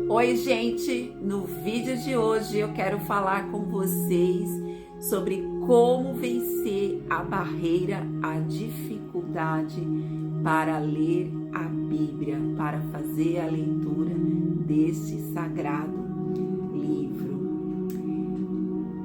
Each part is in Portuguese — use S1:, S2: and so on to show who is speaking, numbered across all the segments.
S1: Oi, gente! No vídeo de hoje eu quero falar com vocês sobre como vencer a barreira, a dificuldade para ler a Bíblia, para fazer a leitura deste sagrado livro.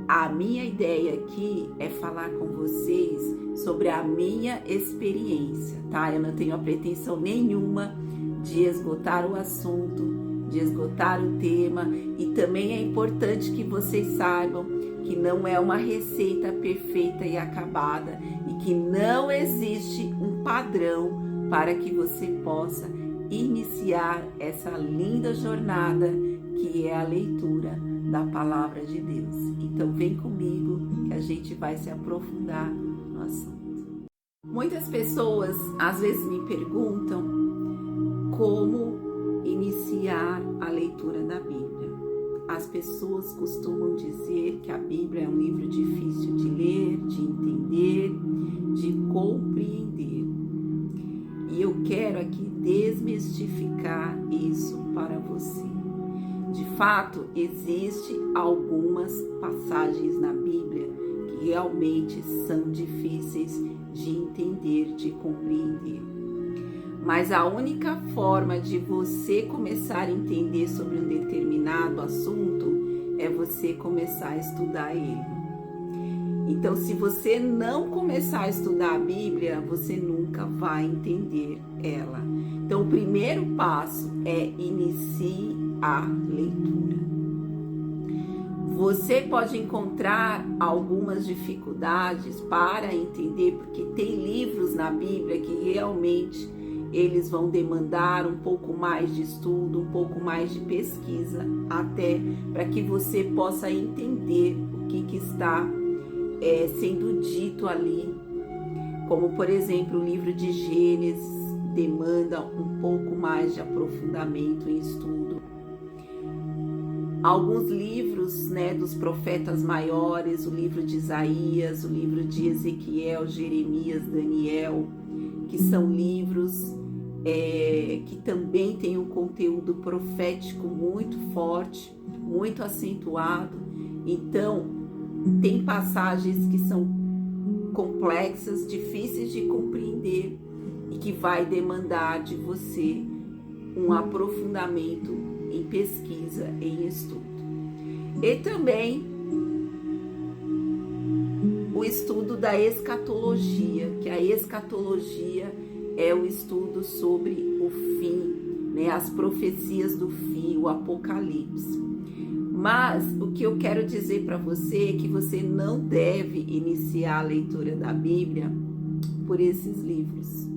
S1: A minha ideia aqui é falar com vocês sobre a minha experiência, tá? Eu não tenho a pretensão nenhuma de esgotar o assunto, de esgotar o tema, e também é importante que vocês saibam que não é uma receita perfeita e acabada e que não existe um padrão para que você possa iniciar essa linda jornada que é a leitura da palavra de Deus. Então vem comigo que a gente vai se aprofundar no assunto. Muitas pessoas às vezes me perguntam como iniciar a leitura da Bíblia. As pessoas costumam dizer que a Bíblia é um livro difícil de ler, de entender, de compreender. E eu quero aqui desmistificar isso para você. De fato, existem algumas passagens na Bíblia que realmente são difíceis de entender, de compreender. Mas a única forma de você começar a entender sobre um determinado assunto é você começar a estudar ele. Então, se você não começar a estudar a Bíblia, você nunca vai entender ela. Então, o primeiro passo é inicie a leitura. Você pode encontrar algumas dificuldades para entender, porque tem livros na Bíblia que realmente eles vão demandar um pouco mais de estudo, um pouco mais de pesquisa, até para que você possa entender o que está sendo dito ali. Como, por exemplo, o livro de Gênesis demanda um pouco mais de aprofundamento e estudo. Alguns livros, dos profetas maiores, o livro de Isaías, o livro de Ezequiel, Jeremias, Daniel, que são livros que também têm um conteúdo profético muito forte, muito acentuado. Então, tem passagens que são complexas, difíceis de compreender e que vai demandar de você um aprofundamento em pesquisa, em estudo. E também o estudo da escatologia, que a escatologia é o estudo sobre o fim, as profecias do fim, o Apocalipse. Mas o que eu quero dizer para você é que você não deve iniciar a leitura da Bíblia por esses livros.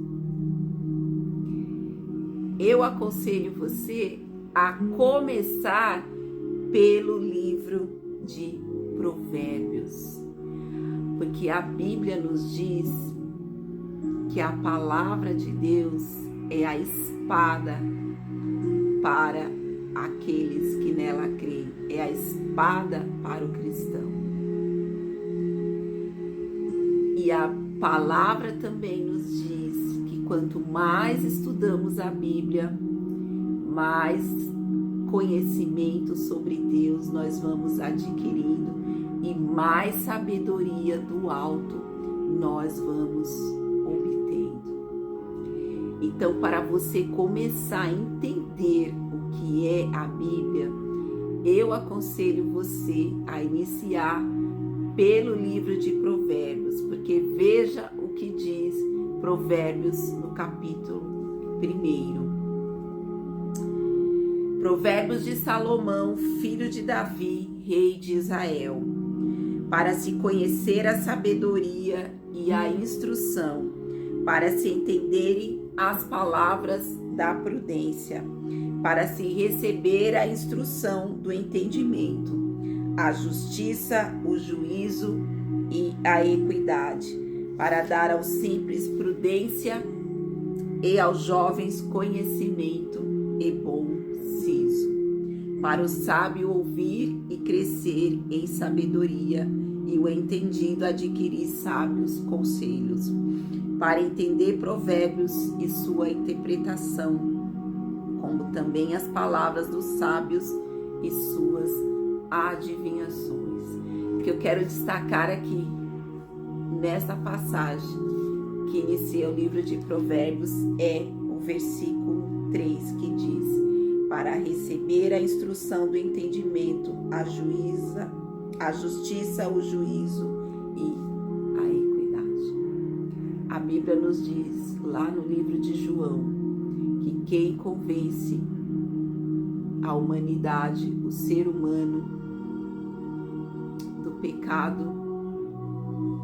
S1: Eu aconselho você a começar pelo livro de Provérbios, porque a Bíblia nos diz que a palavra de Deus é a espada para aqueles que nela creem, é a espada para o cristão. E a palavra também nos diz que quanto mais estudamos a Bíblia, mais conhecimento sobre Deus nós vamos adquirindo e mais sabedoria do alto nós vamos obtendo. Então, para você começar a entender o que é a Bíblia, eu aconselho você a iniciar pelo livro de Provérbios, porque veja o que diz Provérbios no capítulo 1. Provérbios de Salomão, filho de Davi, rei de Israel, para se conhecer a sabedoria e a instrução, para se entenderem as palavras da prudência, para se receber a instrução do entendimento, a justiça, o juízo e a equidade, para dar aos simples prudência e aos jovens conhecimento e bom siso, para o sábio ouvir e crescer em sabedoria, e o entendido adquirir sábios conselhos, para entender provérbios e sua interpretação, como também as palavras dos sábios e suas adivinhações. O que eu quero destacar aqui, nesta passagem que inicia o livro de Provérbios, é o versículo 3, que diz: para receber a instrução do entendimento, a justiça, o juízo e a equidade. A Bíblia nos diz lá no livro de João que quem convence a humanidade, o ser humano, do pecado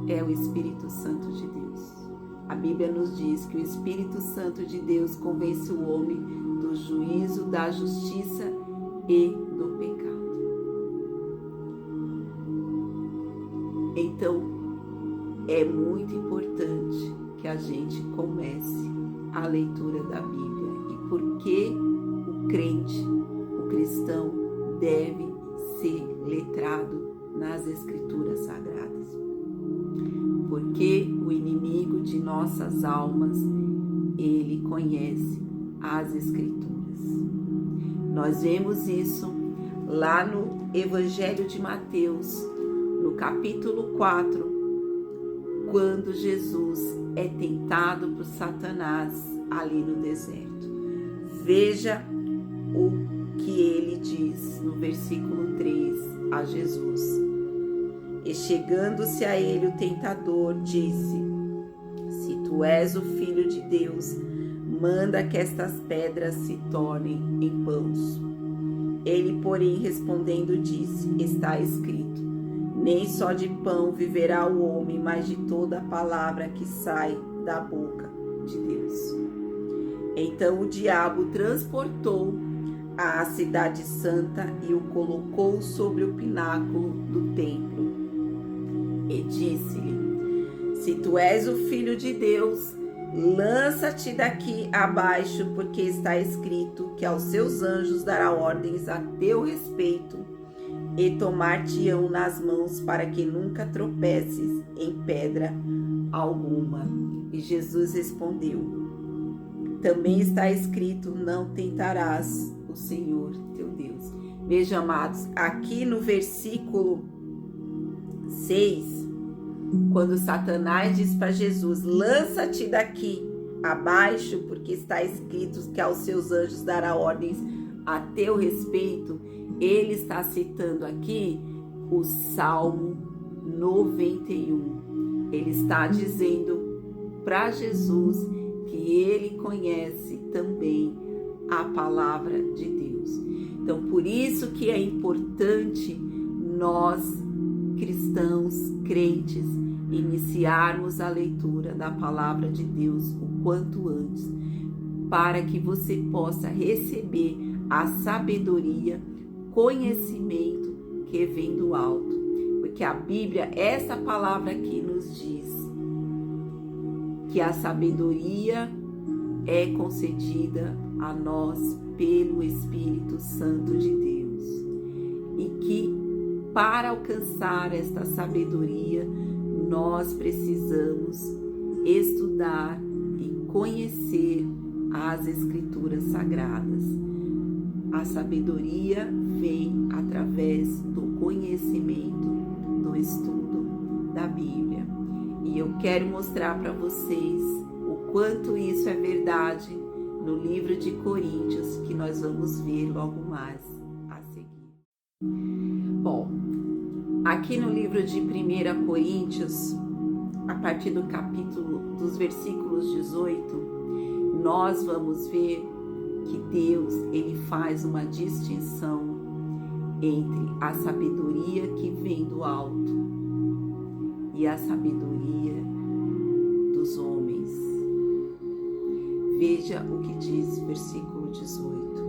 S1: é o Espírito Santo de Deus. A Bíblia nos diz que o Espírito Santo de Deus convence o homem do juízo, da justiça e do pecado. Então, é muito importante que a gente comece a leitura da Bíblia. E por que o crente, o cristão, deve ser letrado nas Escrituras Sagradas? Porque o inimigo de nossas almas, ele conhece as Escrituras. Nós vemos isso lá no Evangelho de Mateus, no capítulo 4, quando Jesus é tentado por Satanás ali no deserto. Veja o que ele diz no versículo 3 a Jesus. E chegando-se a ele o tentador, disse: se tu és o Filho de Deus, manda que estas pedras se tornem em pães. Ele, porém, respondendo, disse: está escrito, nem só de pão viverá o homem, mas de toda a palavra que sai da boca de Deus. Então o diabo transportou à cidade santa e o colocou sobre o pináculo do templo. E disse-lhe: se tu és o Filho de Deus, lança-te daqui abaixo, porque está escrito que aos seus anjos dará ordens a teu respeito, e tomar-te-ão nas mãos, para que nunca tropeces em pedra alguma. E Jesus respondeu: também está escrito, não tentarás o Senhor teu Deus. Vejam, amados, aqui no versículo 6, quando Satanás diz para Jesus: lança-te daqui abaixo, porque está escrito que aos seus anjos dará ordens a teu respeito, ele está citando aqui o Salmo 91. Ele está dizendo para Jesus que ele conhece também a palavra de Deus. Então, por isso que é importante nós, cristãos, crentes, iniciarmos a leitura da palavra de Deus o quanto antes, para que você possa receber a sabedoria, conhecimento que vem do alto. Porque a Bíblia, essa palavra aqui nos diz que a sabedoria é concedida a nós pelo Espírito Santo de Deus. E que para alcançar esta sabedoria, nós precisamos estudar e conhecer as Escrituras Sagradas. A sabedoria vem através do conhecimento, do estudo da Bíblia. E eu quero mostrar para vocês o quanto isso é verdade no livro de Coríntios, que nós vamos ver logo mais a seguir. Bom, aqui no livro de 1 Coríntios, a partir do capítulo dos versículos 18, nós vamos ver que Deus, ele faz uma distinção entre a sabedoria que vem do alto e a sabedoria dos homens. Veja o que diz o versículo 18.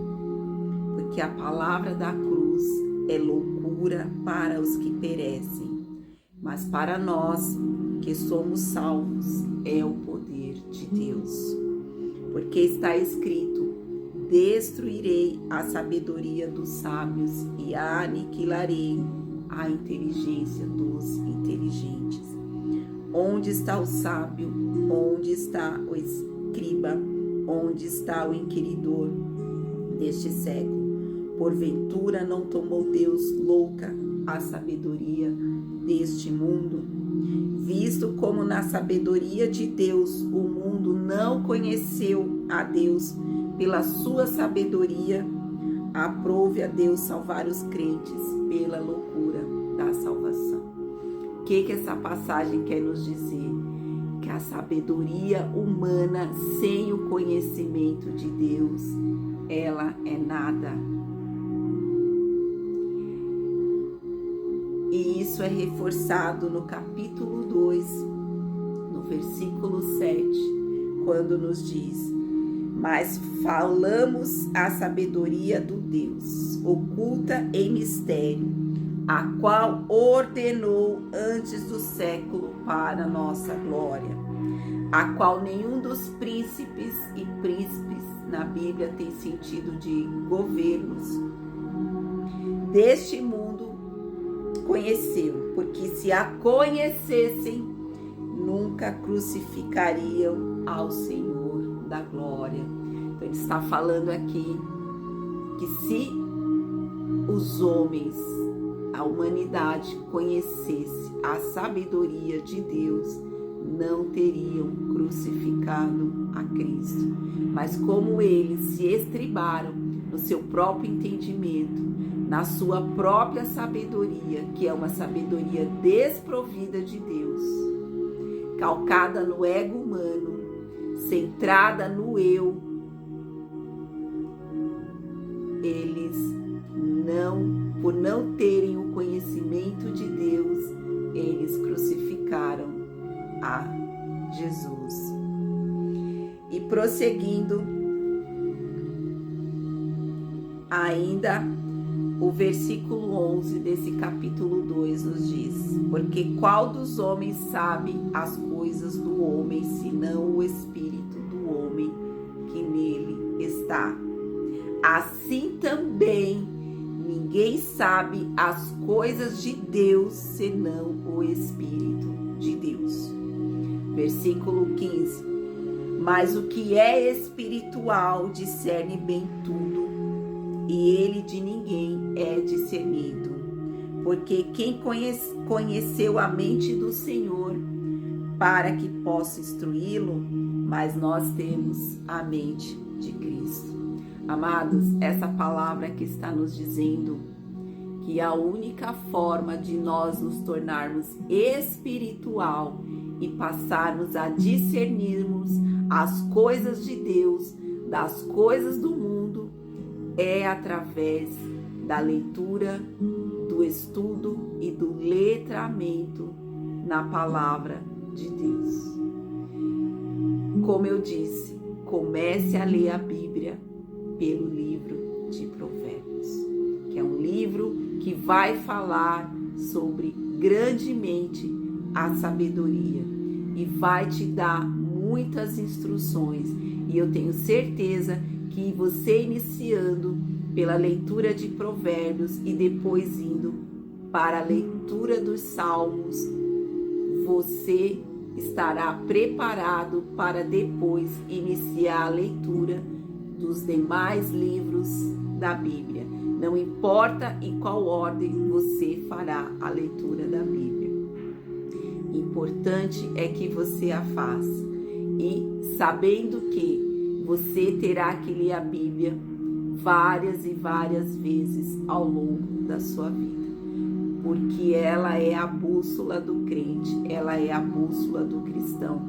S1: Porque a palavra da cruz é loucura para os que perecem, mas para nós que somos salvos é o poder de Deus. Porque está escrito: destruirei a sabedoria dos sábios e aniquilarei a inteligência dos inteligentes. Onde está o sábio? Onde está o escriba? Onde está o inquiridor? deste século. Porventura não tomou Deus louca a sabedoria deste mundo? Visto como na sabedoria de Deus o mundo não conheceu a Deus, pela sua sabedoria aprove a Deus salvar os crentes pela loucura da salvação. O que essa passagem quer nos dizer? Que a sabedoria humana sem o conhecimento de Deus, ela é nada. E isso é reforçado no capítulo 2, no versículo 7, quando nos diz: mas falamos a sabedoria do Deus, oculta em mistério, a qual ordenou antes do século para nossa glória, a qual nenhum dos príncipes e príncipes na Bíblia tem sentido de governos deste mundo conheceu, porque se a conhecessem, nunca crucificariam ao Senhor da glória. Então ele está falando aqui que se os homens, a humanidade conhecesse a sabedoria de Deus, não teriam crucificado a Cristo. Mas como eles se estribaram no seu próprio entendimento, na sua própria sabedoria, que é uma sabedoria desprovida de Deus, calcada no ego humano, centrada no eu, eles por não terem o conhecimento de Deus, eles crucificaram a Jesus. E prosseguindo, ainda o versículo 11 desse capítulo 2 nos diz: porque qual dos homens sabe as coisas do homem, senão o espírito do homem que nele está? Assim também ninguém sabe as coisas de Deus, senão o Espírito de Deus. Versículo 15: mas o que é espiritual discerne bem tudo, e ele de ninguém é discernido. Porque quem conheceu a mente do Senhor para que possa instruí-lo, mas nós temos a mente de Cristo. Amados, essa palavra que está nos dizendo que a única forma de nós nos tornarmos espiritual e passarmos a discernirmos as coisas de Deus das coisas do mundo é através da leitura, do estudo e do letramento na palavra de Deus. Como eu disse, comece a ler a Bíblia pelo livro de Provérbios, que é um livro que vai falar sobre grandemente a sabedoria e vai te dar muitas instruções. E eu tenho certeza que você iniciando pela leitura de Provérbios e depois indo para a leitura dos Salmos, você estará preparado para depois iniciar a leitura dos demais livros da Bíblia. Não importa em qual ordem você fará a leitura da Bíblia. Importante é que você a faça. E sabendo que você terá que ler a Bíblia várias e várias vezes ao longo da sua vida. Porque ela é a bússola do crente, ela é a bússola do cristão.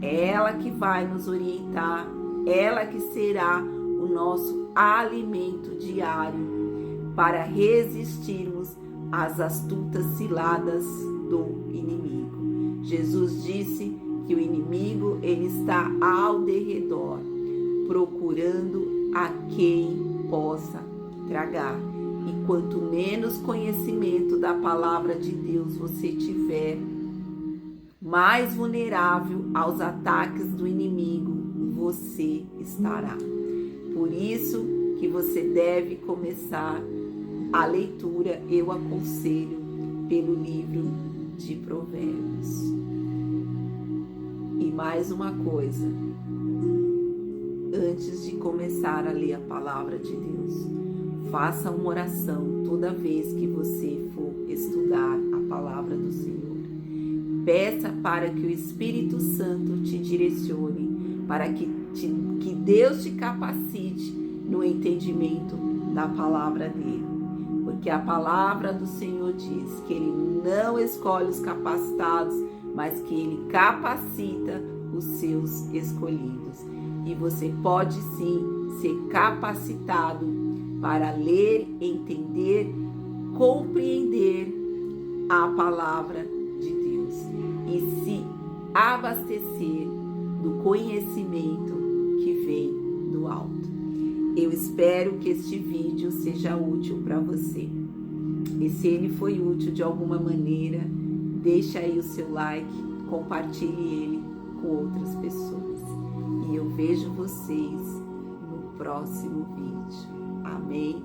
S1: É ela que vai nos orientar, ela que será o nosso alimento diário para resistirmos às astutas ciladas do inimigo. Jesus disse que o inimigo ele está ao derredor, procurando a quem possa tragar. E quanto menos conhecimento da palavra de Deus você tiver, mais vulnerável aos ataques do inimigo você estará. Por isso que você deve começar a leitura, eu aconselho, pelo livro de Provérbios. E mais uma coisa, antes de começar a ler a palavra de Deus, faça uma oração toda vez que você for estudar a palavra do Senhor. Peça para que o Espírito Santo te direcione, para que Deus te capacite no entendimento da palavra dele. Porque a palavra do Senhor diz que ele não escolhe os capacitados, mas que ele capacita os seus escolhidos. E você pode sim ser capacitado para ler, entender, compreender a palavra de Deus e se abastecer do conhecimento que vem do alto. Eu espero que este vídeo seja útil para você. E se ele foi útil de alguma maneira, deixa aí o seu like, compartilhe ele com outras pessoas. E eu vejo vocês no próximo vídeo. Amém?